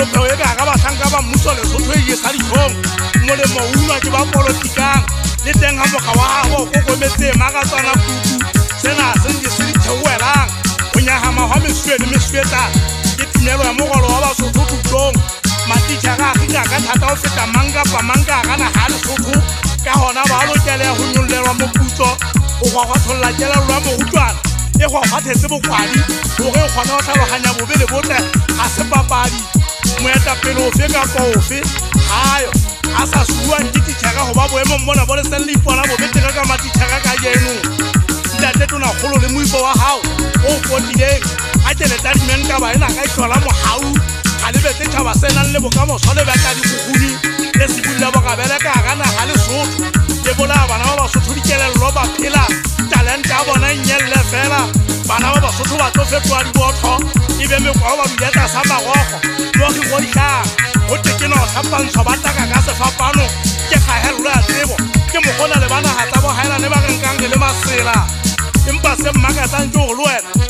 tlhophego e ka ga batlhanka ba mmuso Lesotho e sa ditlhong molemo o ulwa ke ba polotikang le teng ga moga wa gago o kokometse magatswana kutu sena se ntse se ditheoelang go nyagama gwa mesue le mesuetlang ke tumelo ya mogolo wa Basotho tutlong matitšha ga agika ka thata go feta mang kapa mang ka gana ga Lesotho ka gona ba lokele ya go nyollelwa moputso go gwagwatlholola kelelo ya morutlwana e gwagwathetse bokwadi gore e kgona go tlhaloganya bobe le botle ga se papadi moetapele ofe kapa ofe gayo a sa suwang ke titšhara go ba boemong mona bo le seng le ipona bobetega ka matitšhara ka jeno ntate tonakgolo le moipo wa gago o potileng a keletadimeng taba ena ka itlhola mogau ga lebetse tšhaba senang le bokamoso le betla dikgogodi le sebulle bogabele ka ga naga Lesotho le bolaya bana ba Basotho dikelello ba phela talente a bona nyelle fela bana ba Basotho ba tlo fetoa dibotho e be mekwa ba duletsa sa magogo mo ke go ditlhang go tekeno tlhapantsho ba taka ka sefapano ke gahello ya tsebo ke mogona le bana ga tsa bohaela ne ba renkang le masela empa se mmakatsang ke go le wena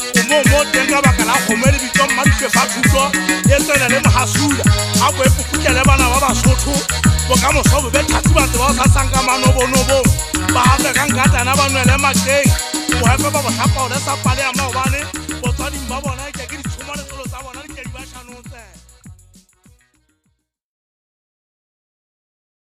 mo teng ka baka la kgomo le bitso mmadike fa thuto e tsena le mohasula a bo e puputla le bana ba Basotho bokamoso bo be thatsi batho ba sa sang ka manobonobo ba hape ka nkatana ba nwele mateng go hepe ba botlhapa o le sa pale